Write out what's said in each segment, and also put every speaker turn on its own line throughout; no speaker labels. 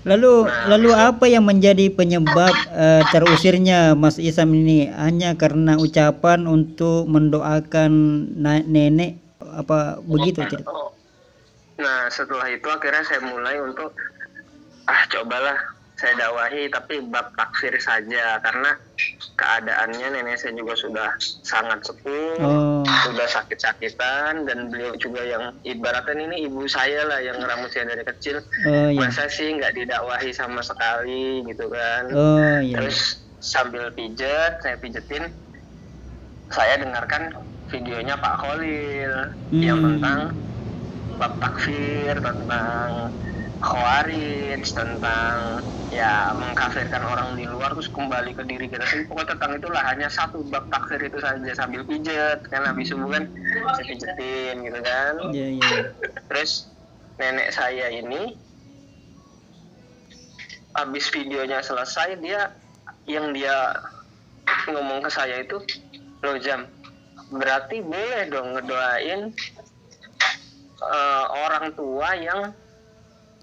Lalu
Nah,
lalu
habis itu
apa yang menjadi penyebab terusirnya Mas Isam ini? Hanya karena ucapan untuk mendoakan nenek apa begitu cerita?
oh, nah setelah itu akhirnya saya mulai untuk cobalah saya dakwahi tapi bab takfir saja, karena keadaannya nenek saya juga sudah sangat sepuh,
Oh,
sudah sakit-sakitan, dan beliau juga yang ibaratnya ini ibu saya lah yang ngerawat saya dari kecil.
oh iya.
Masa sih nggak didakwahi sama sekali gitu kan.
Oh iya.
Terus sambil pijet, saya pijetin, saya dengarkan videonya Pak Khalil yang tentang bab takfir, tentang khawarij, tentang ya mengkafirkan orang di luar terus kembali ke diri kita sendiri. Pokoknya tentang itulah, hanya satu bab takfir itu saja, sambil pijet kan, habis subuh kan saya pijetin gitu kan.
Iya iya.
Terus nenek saya ini habis videonya selesai, dia ngomong ke saya itu, loh Jam, berarti boleh dong ngedoain orang tua yang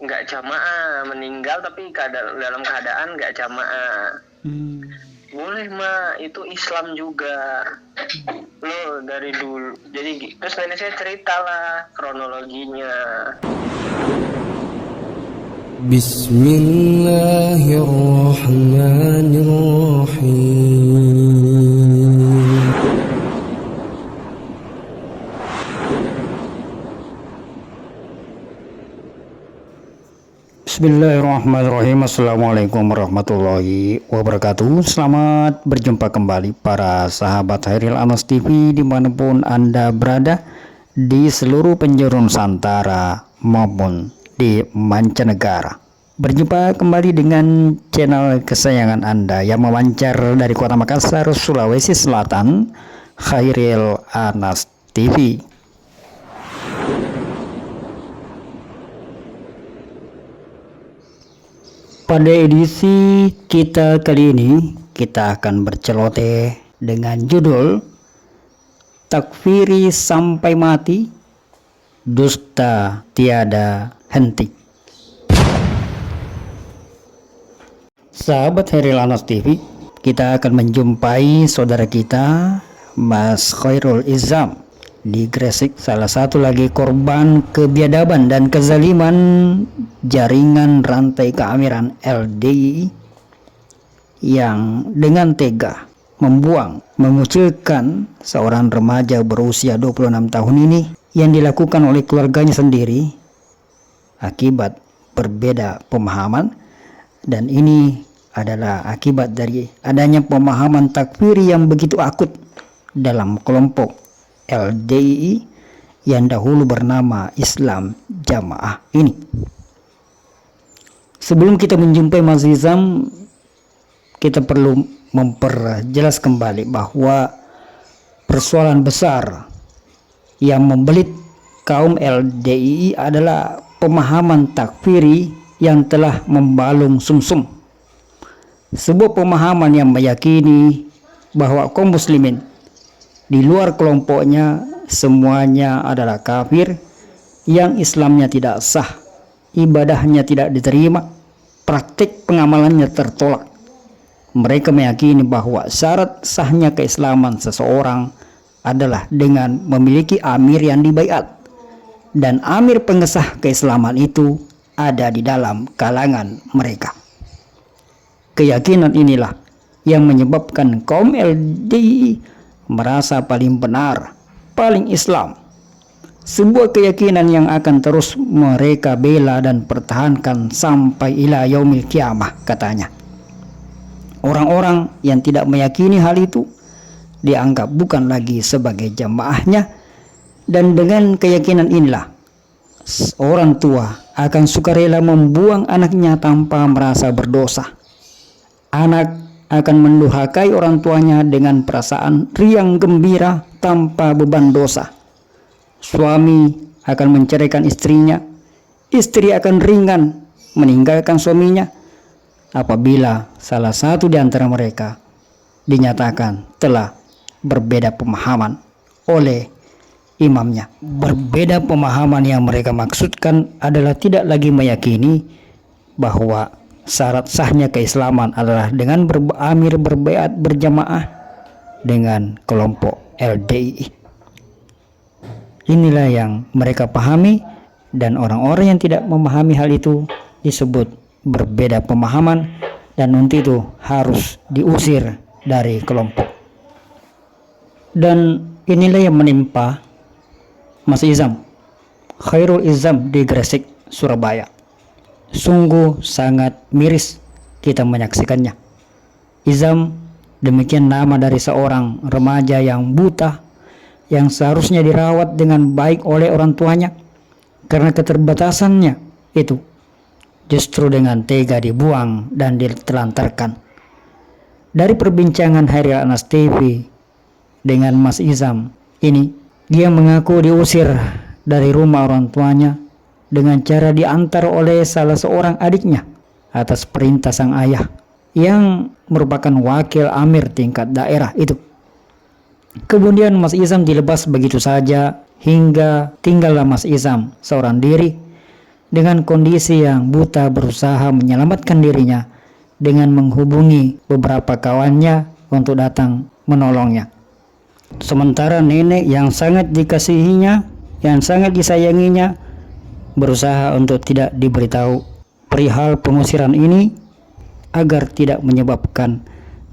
nggak jamaah meninggal tapi dalam keadaan nggak jamaah. Boleh mah, itu Islam juga loh dari dulu. Jadi terus nenek saya cerita lah kronologinya.
Bismillahirrahmanirrahim. Bismillahirrahmanirrahim. Assalamualaikum warahmatullahi wabarakatuh. Selamat berjumpa kembali para sahabat Khairil Anas TV dimanapun Anda berada di seluruh penjuru Nusantara maupun di mancanegara. Berjumpa kembali dengan channel kesayangan Anda yang memancar dari kota Makassar, Sulawesi Selatan, Khairil Anas TV. Pada edisi kita kali ini, kita akan berceloteh dengan judul Takfiri Sampai Mati, Dusta Tiada Henti. Sahabat Khairil Anas TV, kita akan menjumpai saudara kita Mas Khairul Izam di Gresik, salah satu lagi korban kebiadaban dan kezaliman jaringan rantai keamiran LDI yang dengan tega mengucilkan seorang remaja berusia 26 tahun ini yang dilakukan oleh keluarganya sendiri akibat berbeda pemahaman, dan ini adalah akibat dari adanya pemahaman takfiri yang begitu akut dalam kelompok LDI yang dahulu bernama Islam Jamaah ini. Sebelum kita menjumpai Mas Izam, kita perlu memperjelas kembali bahwa persoalan besar yang membelit kaum LDI adalah pemahaman takfiri yang telah membalung sumsum. Sebuah pemahaman yang meyakini bahwa kaum muslimin di luar kelompoknya semuanya adalah kafir, yang Islamnya tidak sah, ibadahnya tidak diterima, praktik pengamalannya tertolak. Mereka meyakini bahwa syarat sahnya keislaman seseorang adalah dengan memiliki amir yang dibaiat, dan amir pengesah keislaman itu ada di dalam kalangan mereka. Keyakinan inilah yang menyebabkan kaum LDI merasa paling benar, paling Islam. Sebuah keyakinan yang akan terus mereka bela dan pertahankan sampai ila yaumil kiamah, katanya. Orang-orang yang tidak meyakini hal itu dianggap bukan lagi sebagai jamaahnya, dan dengan keyakinan inilah orang tua akan sukarela membuang anaknya tanpa merasa berdosa. Anak akan mendurhakai orang tuanya dengan perasaan riang gembira tanpa beban dosa. Suami akan menceraikan istrinya, istri akan ringan meninggalkan suaminya apabila salah satu di antara mereka dinyatakan telah berbeda pemahaman oleh imamnya. Berbeda pemahaman yang mereka maksudkan adalah tidak lagi meyakini bahwa syarat sahnya keislaman adalah dengan beramir berbaiat berjamaah dengan kelompok LDII. Inilah yang mereka pahami, dan orang-orang yang tidak memahami hal itu disebut berbeda pemahaman, dan untuk itu harus diusir dari kelompok. Dan inilah yang menimpa Mas Izam, Khairul Izam di Gresik, Surabaya. Sungguh sangat miris kita menyaksikannya. Izam, demikian nama dari seorang remaja yang buta, yang seharusnya dirawat dengan baik oleh orang tuanya, karena keterbatasannya itu justru dengan tega dibuang dan ditelantarkan. Dari perbincangan Hairil Anas TV dengan Mas Izam ini, dia mengaku diusir dari rumah orang tuanya dengan cara diantar oleh salah seorang adiknya atas perintah sang ayah yang merupakan wakil amir tingkat daerah itu. Kemudian Mas Izam dilepas begitu saja, hingga tinggallah Mas Izam seorang diri dengan kondisi yang buta, berusaha menyelamatkan dirinya dengan menghubungi beberapa kawannya untuk datang menolongnya. Sementara nenek yang sangat dikasihinya, yang sangat disayanginya, berusaha untuk tidak diberitahu perihal pengusiran ini agar tidak menyebabkan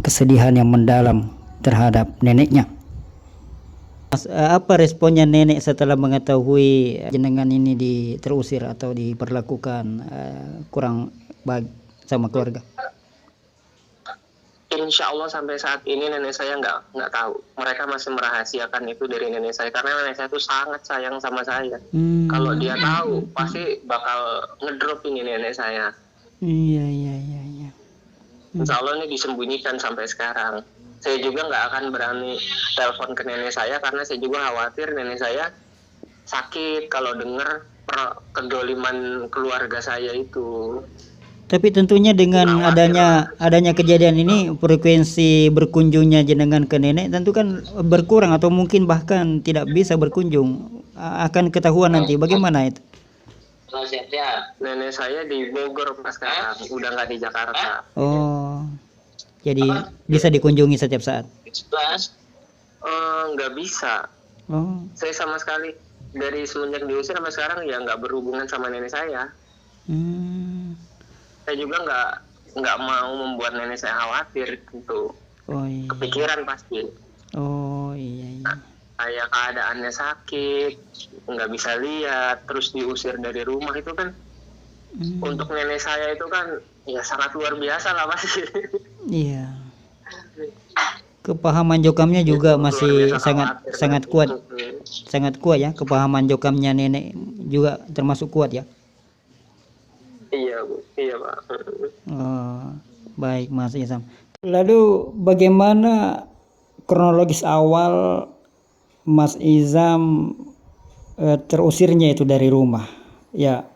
kesedihan yang mendalam terhadap neneknya.
Mas, apa responnya nenek setelah mengetahui jenengan ini terusir atau diperlakukan kurang baik sama keluarga?
Insya Allah sampai saat ini nenek saya nggak tahu. Mereka masih merahasiakan itu dari nenek saya, karena nenek saya itu sangat sayang sama saya. Kalau dia tahu pasti bakal ngedrop ini nenek saya.
Iya.
Insya Allah ini disembunyikan sampai sekarang. Saya juga nggak akan berani telepon ke nenek saya, karena saya juga khawatir nenek saya sakit kalau dengar kedoliman keluarga saya itu.
Tapi tentunya dengan adanya kejadian ini, frekuensi berkunjungnya jenengan ke nenek tentu kan berkurang, atau mungkin bahkan tidak bisa berkunjung. Akan ketahuan nanti bagaimana itu?
Nenek saya di Bogor pas sekarang, udah nggak di Jakarta.
Oh, jadi bisa dikunjungi setiap saat?
Nggak bisa.
Oh.
Saya sama sekali dari semenjak diusir sampai sekarang ya nggak berhubungan sama nenek saya. Saya juga nggak mau membuat nenek saya khawatir gitu.
Oh iya.
Kepikiran pasti.
Oh iya.
Kayak keadaannya sakit, nggak bisa lihat, terus diusir dari rumah itu kan untuk nenek saya itu kan ya sangat luar biasa lah pasti.
Iya. Kepahaman jokamnya juga masih sangat kuat. Sangat kuat ya, kepahaman jokamnya nenek juga termasuk kuat ya.
Iya Bu, iya Pak.
Oh, baik Mas Izam.
Lalu bagaimana kronologis awal Mas Izam terusirnya itu dari rumah? Ya,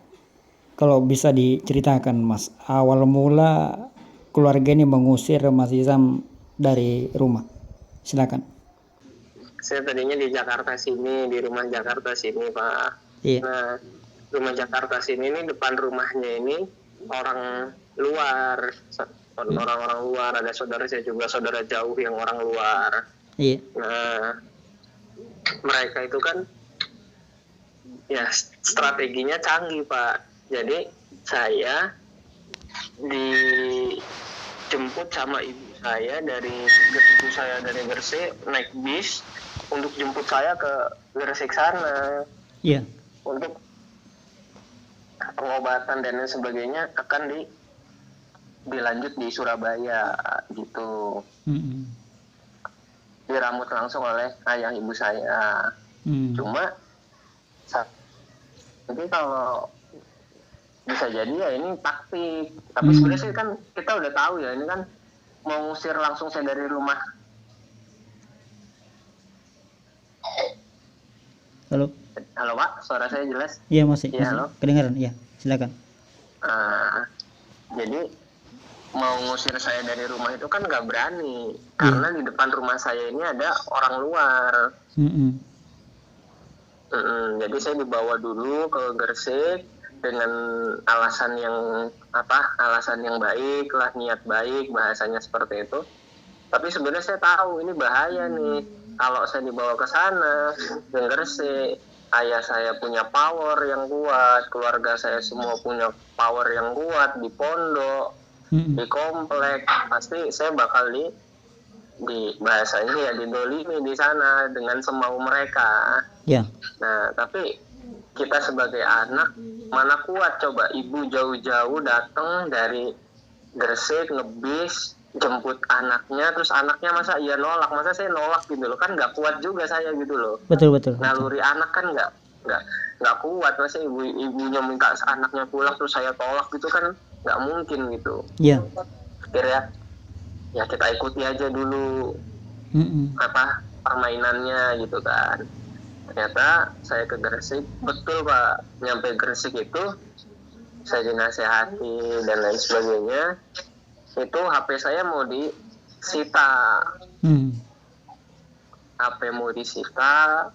kalau bisa diceritakan Mas, awal mula keluarga ini mengusir Mas Izam dari rumah. Silakan.
Saya tadinya di Jakarta sini, di rumah Jakarta sini Pak.
Iya.
Nah, rumah Jakarta sini ini depan rumahnya ini orang luar, orang-orang luar, ada saudara saya juga, saudara jauh yang orang luar.
Iya.
Nah, mereka itu kan ya strateginya canggih Pak. Jadi saya dijemput sama ibu saya dari Gresik, naik bis untuk jemput saya ke Gresik sana.
Iya.
Untuk pengobatan dan lain sebagainya akan dilanjut di Surabaya gitu. Diramut langsung oleh ayah ibu saya. Cuma jadi kalau bisa jadi ya ini taktik. Tapi sebenarnya sih kan kita udah tahu ya, ini kan mau ngusir langsung saya dari rumah. Halo Pak, suara saya jelas?
Iya masih.
Iya, halo.
Kedengaran? Iya, silakan.
Jadi mau ngusir saya dari rumah itu kan nggak berani, karena di depan rumah saya ini ada orang luar. Jadi saya dibawa dulu ke Gresik, dengan alasan yang baik lah, niat baik, bahasanya seperti itu. Tapi sebenarnya saya tahu ini bahaya nih kalau saya dibawa ke sana, ke Gresik. Ayah saya punya power yang kuat, keluarga saya semua punya power yang kuat di pondok, di komplek. Pasti saya bakal di bahasanya ya didolimi di sana dengan semau mereka.
Ya.
Nah, tapi kita sebagai anak mana kuat coba, ibu jauh-jauh datang dari Gresik ngebis jemput anaknya, terus anaknya masa saya nolak gitu loh, kan nggak kuat juga saya gitu loh.
Betul.
Naluri anak kan nggak kuat, masa ibunya minta anaknya pulang terus saya tolak gitu kan nggak mungkin gitu.
Iya.
Akhirnya ya kita ikuti aja dulu permainannya gitu kan. Ternyata saya ke Gresik, betul Pak, nyampe Gresik itu saya dinasehati dan lain sebagainya. Itu HP saya mau disita, HP mau disita,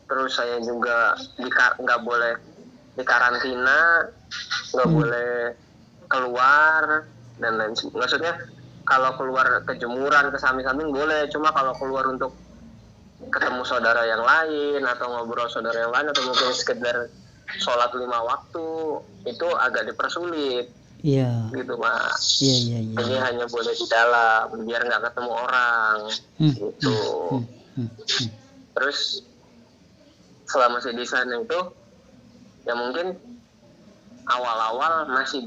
terus saya juga nggak boleh dikarantina, nggak boleh keluar dan lain sebagainya. Maksudnya kalau keluar ke jemuran, ke samping-samping boleh, cuma kalau keluar untuk ketemu saudara yang lain atau ngobrol saudara yang lain atau mungkin sekedar sholat 5 waktu itu agak dipersulit.
Iya.
Gitu Pak.
Iya.
Jadi hanya boleh di dalam biar nggak ketemu orang. Gitu. Terus selama saya di sana itu ya mungkin awal-awal masih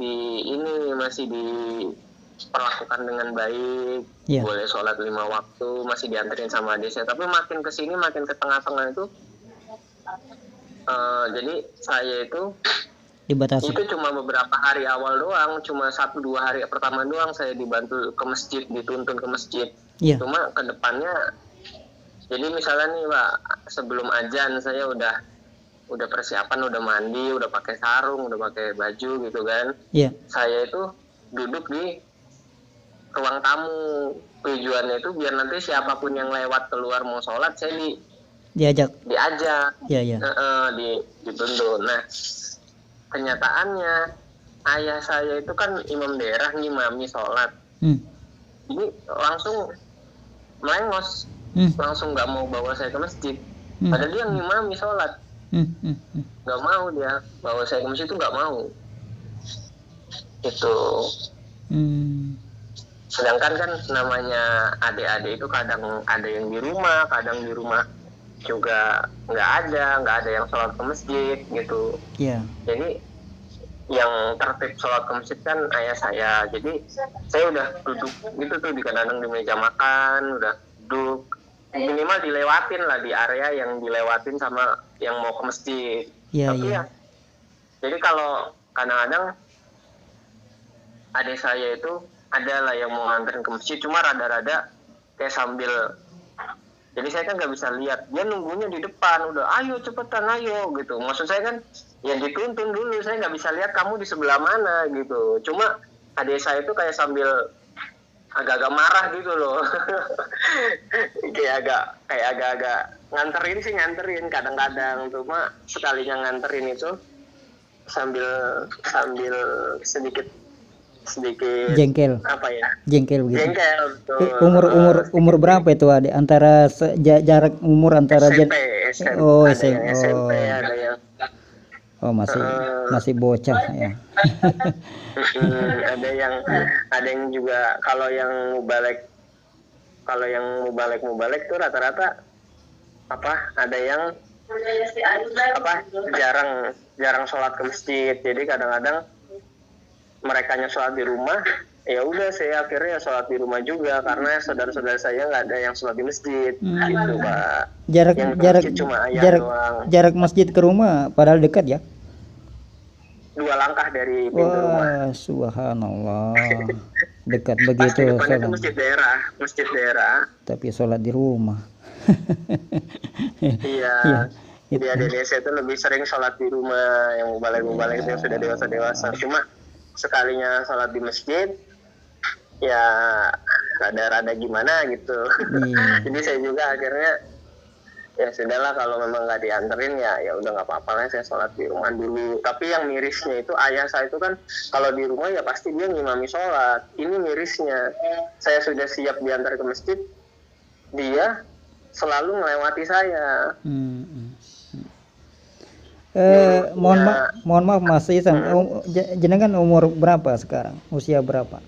diperlakukan dengan baik.
Yeah.
Boleh sholat 5 waktu, masih dianterin sama adik saya. Tapi makin kesini makin ke tengah-tengah itu jadi saya itu
Dibatasi.
itu cuma beberapa hari awal doang, cuma 1-2 hari pertama doang saya dibantu ke masjid, dituntun ke masjid.
Iya.
Cuma ke depannya, jadi misalnya nih Pak, sebelum azan saya udah persiapan, udah mandi, udah pakai sarung, udah pakai baju gitu kan.
Iya.
Saya itu duduk di ruang tamu. Tujuannya itu biar nanti siapapun yang lewat keluar mau sholat, saya
Diajak. Iya.
Dituntun. Nah, kenyataannya ayah saya itu kan imam daerah, ngimami sholat. Jadi langsung melengos, langsung nggak mau bawa saya ke masjid. Padahal dia ngimami sholat, nggak mau dia bawa saya ke masjid, itu nggak mau. Itu. Sedangkan kan namanya adik-adik itu kadang ada yang di rumah, kadang di rumah juga nggak ada yang sholat ke masjid gitu.
Iya.
Jadi yang tertib sholat ke masjid kan ayah saya. Jadi saya udah duduk gitu tuh di kadang di meja makan, udah duduk minimal dilewatin lah di area yang dilewatin sama yang mau ke masjid.
Iya.
Tapi ya jadi kalau kadang-kadang adik saya itu adalah yang mau nganterin ke masjid, cuma rada-rada kayak sambil, jadi saya kan nggak bisa lihat, dia nunggunya di depan, udah ayo cepetan ayo gitu. Maksud saya kan ya dituntun dulu, saya nggak bisa lihat kamu di sebelah mana gitu. Cuma adik saya itu kayak sambil agak-agak marah gitu loh. kayak agak-agak nganterin kadang-kadang, cuma sekalinya nganterin itu sambil sedikit
jengkel begitu.
Jengkel betul.
Umur berapa itu Adik? Antara jarak umur antara
SMP.
Oh,
SMP.
SMP.
Ada yang
masih bocah ya.
ada yang juga kalau yang mubalek tuh rata-rata ada yang jarang sholat ke masjid. Jadi kadang-kadang merekanya sholat di rumah, ya udah saya akhirnya sholat di rumah juga karena saudara-saudara saya nggak ada yang sholat di masjid. Gitu Pak.
Jarak masjid ke rumah padahal dekat ya?
2 langkah dari pintu rumah.
Wah, subhanallah. Dekat begitu.
Depannya itu masjid daerah. Tapi
sholat di rumah.
Iya. Jadi adik saya itu lebih sering sholat di rumah, yang mubalek itu yang sudah dewasa. Cuma sekalinya sholat di masjid ya rada-rada gimana gitu. Jadi saya juga akhirnya ya sudahlah, kalau memang nggak dianterin ya udah nggak apa-apa lah, saya sholat di rumah dulu. Tapi yang mirisnya itu ayah saya itu kan kalau di rumah ya pasti dia ngimami sholat. Ini mirisnya, saya sudah siap diantar ke masjid, dia selalu melewati saya.
Mohon maaf Mas Isam, jenengan umur berapa sekarang? Usia berapa?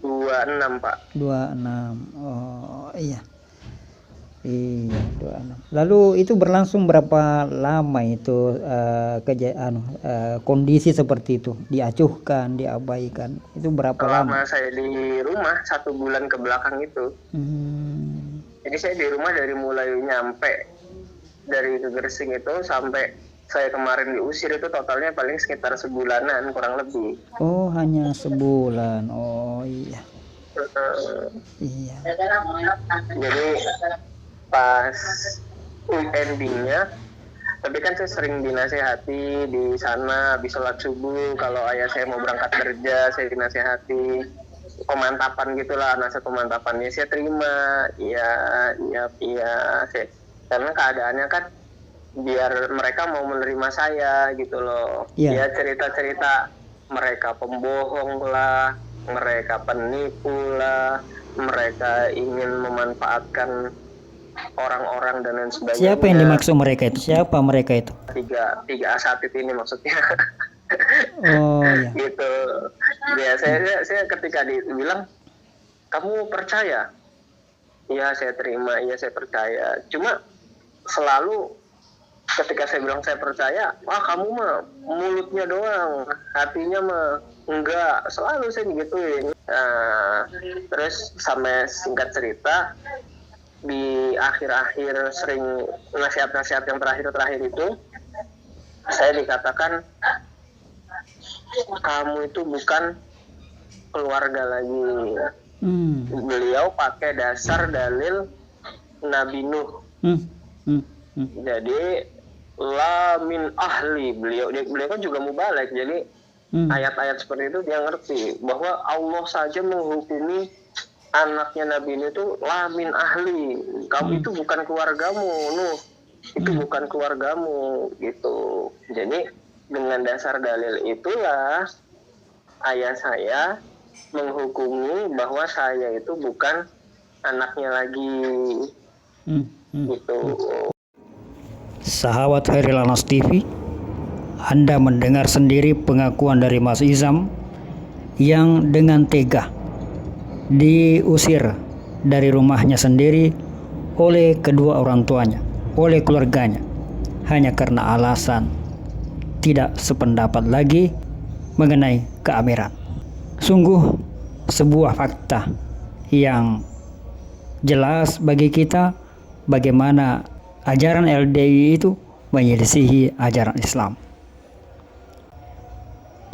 26 Pak.
26. Oh iya. Iya, 26. Lalu itu berlangsung berapa lama itu kondisi seperti itu? Diacuhkan, diabaikan. Itu berapa lama?
Selama saya di rumah 1 bulan ke belakang itu. Jadi saya di rumah dari mulai nyampe dari ke Gresik itu sampai saya kemarin diusir itu totalnya paling sekitar sebulanan kurang lebih.
Oh, hanya sebulan. Oh iya. Iya.
Jadi pas endingnya, tapi kan saya sering dinasehati di sana habis sholat subuh, kalau ayah saya mau berangkat kerja saya dinasehati, pemantapan gitulah, nasihat pemantapannya saya terima, iya karena keadaannya kan biar mereka mau menerima saya gitu loh. Ya cerita-cerita mereka pembohong lah, mereka penipu lah, mereka ingin memanfaatkan orang-orang dan lain sebagainya.
Siapa yang dimaksud mereka itu? Siapa mereka itu?
Tiga asatid ini maksudnya.
Oh iya.
Gitu. Ya saya ketika dibilang kamu percaya? Iya saya terima, iya saya percaya. Cuma selalu ketika saya bilang saya percaya, wah kamu mah mulutnya doang, hatinya mah enggak, selalu saya digituin. Terus sampai singkat cerita, di akhir-akhir sering nasihat-nasihat yang terakhir itu, saya dikatakan kamu itu bukan keluarga lagi. Beliau pakai dasar dalil Nabi Nuh. Jadi la min ahli, beliau kan juga mubalek, jadi ayat-ayat seperti itu dia ngerti bahwa Allah saja menghukumi anaknya Nabi Nuh itu la min ahli, kamu itu bukan keluargamu Nuh, itu bukan keluargamu gitu. Jadi dengan dasar dalil itulah ayah saya menghukumi bahwa saya itu bukan anaknya lagi gitu.
Sahabat Hairilanas TV, Anda mendengar sendiri pengakuan dari Mas Izam yang dengan tega diusir dari rumahnya sendiri oleh kedua orang tuanya, oleh keluarganya, hanya karena alasan tidak sependapat lagi mengenai keamiran. Sungguh sebuah fakta yang jelas bagi kita bagaimana ajaran LDI itu menyelisihi ajaran Islam.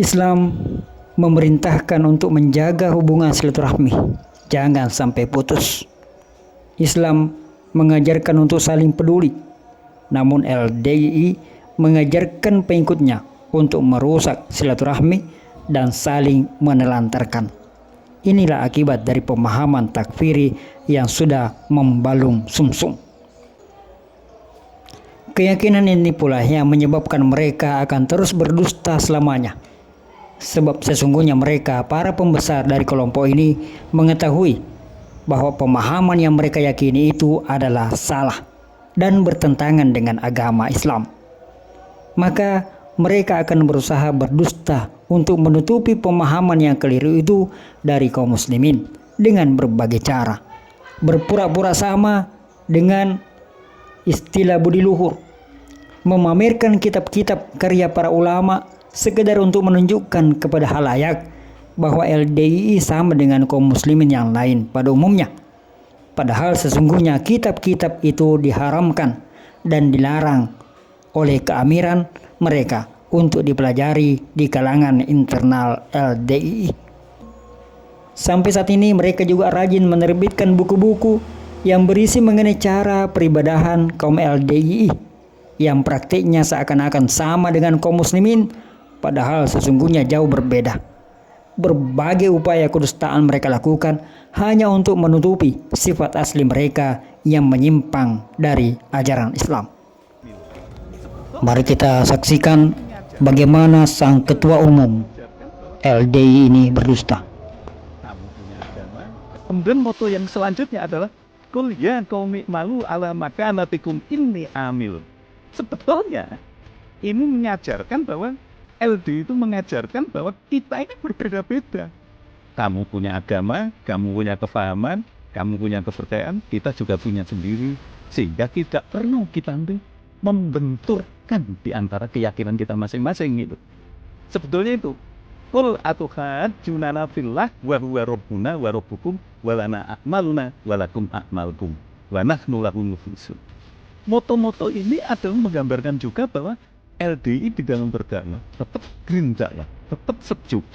Islam memerintahkan untuk menjaga hubungan silaturahmi, jangan sampai putus. Islam mengajarkan untuk saling peduli, namun LDI mengajarkan pengikutnya untuk merusak silaturahmi dan saling menelantarkan. Inilah akibat dari pemahaman takfiri yang sudah membalung sumsum. Keyakinan ini pula yang menyebabkan mereka akan terus berdusta selamanya. Sebab sesungguhnya mereka, para pembesar dari kelompok ini, mengetahui bahwa pemahaman yang mereka yakini itu adalah salah dan bertentangan dengan agama Islam. Maka mereka akan berusaha berdusta untuk menutupi pemahaman yang keliru itu dari kaum muslimin dengan berbagai cara. Berpura-pura sama dengan istilah budi luhur, memamerkan kitab-kitab karya para ulama sekedar untuk menunjukkan kepada halayak bahwa LDI sama dengan kaum muslimin yang lain pada umumnya. Padahal sesungguhnya kitab-kitab itu diharamkan dan dilarang oleh keamiran mereka untuk dipelajari di kalangan internal LDI. Sampai saat ini mereka juga rajin menerbitkan buku-buku yang berisi mengenai cara peribadahan kaum LDI yang praktiknya seakan-akan sama dengan kaum muslimin, padahal sesungguhnya jauh berbeda. Berbagai upaya kedustaan mereka lakukan hanya untuk menutupi sifat asli mereka yang menyimpang dari ajaran Islam. Mari kita saksikan bagaimana sang ketua umum LDI ini berdusta.
Kemudian moto yang selanjutnya adalah Kul ya qaumi malu ala makanatikum inni amil. Sebetulnya ini mengajarkan bahwa LD itu mengajarkan bahwa kita ini berbeda-beda. Kamu punya agama, kamu punya kefahaman, kamu punya kepercayaan, kita juga punya sendiri. Sehingga tidak perlu kita membenturkan di antara keyakinan kita masing-masing gitu. Sebetulnya itu. Qul atuhajjunana fillah wa huwa rabbuna wa rabbukum wa lana a'maluna wa lakum a'malukum wa nahnu lahu mukhlisun. Moto-moto ini adalah menggambarkan juga bahwa LDI di dalam berdakwah tetap green dakwah, tetap sejuk.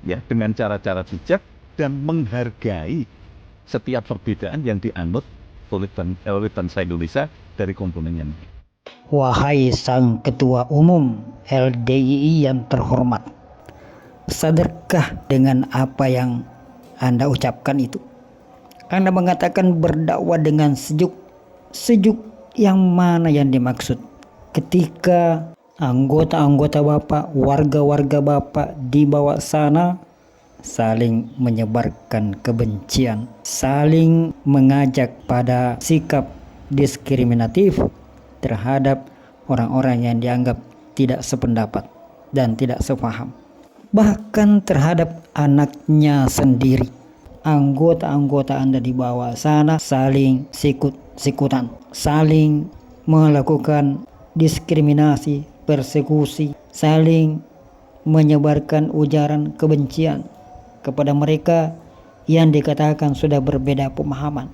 Ya, dengan cara-cara bijak dan menghargai setiap perbedaan yang dianut oleh bangsa Indonesia dari komponen yang lain.
Wahai sang ketua umum LDII yang terhormat, sadarkah dengan apa yang Anda ucapkan itu? Anda mengatakan berdakwah dengan sejuk. Sejuk yang mana yang dimaksud? Ketika anggota-anggota Bapak, warga-warga Bapak di bawah sana saling menyebarkan kebencian, saling mengajak pada sikap diskriminatif terhadap orang-orang yang dianggap tidak sependapat dan tidak sepaham. Bahkan terhadap anaknya sendiri. Anggota-anggota Anda di bawah sana saling sikut-sikutan, saling melakukan diskriminasi, persekusi, saling menyebarkan ujaran kebencian kepada mereka yang dikatakan sudah berbeda pemahaman.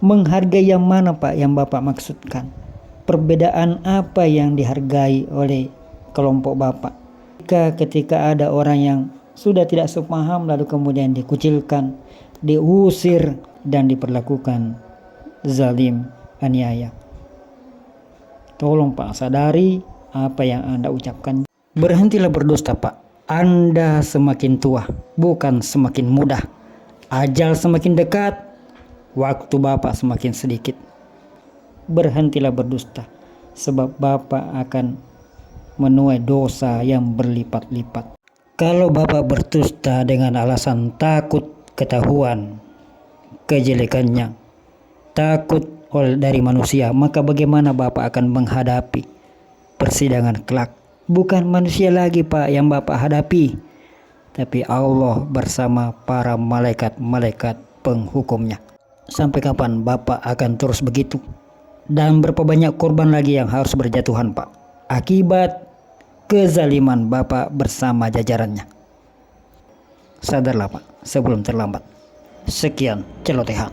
Menghargai yang mana Pak yang Bapak maksudkan? Perbedaan apa yang dihargai oleh kelompok Bapak? Ketika ada orang yang sudah tidak sepaham lalu kemudian dikucilkan, diusir dan diperlakukan zalim, aniaya. Tolong Pak sadari apa yang Anda ucapkan. Berhentilah berdusta Pak. Anda semakin tua, bukan semakin muda. Ajal semakin dekat, waktu Bapak semakin sedikit. Berhentilah berdusta, sebab Bapak akan menuai dosa yang berlipat-lipat. Kalau Bapak berdusta dengan alasan takut ketahuan kejelekannya, takut dari manusia, maka bagaimana Bapak akan menghadapi persidangan kelak? Bukan manusia lagi Pak yang Bapak hadapi, tapi Allah bersama para malaikat-malaikat penghukumnya. Sampai kapan Bapak akan terus begitu? Dan berapa banyak korban lagi yang harus berjatuhan Pak, akibat kezaliman Bapak bersama jajarannya. Sadarlah Pak sebelum terlambat. Sekian celotehan.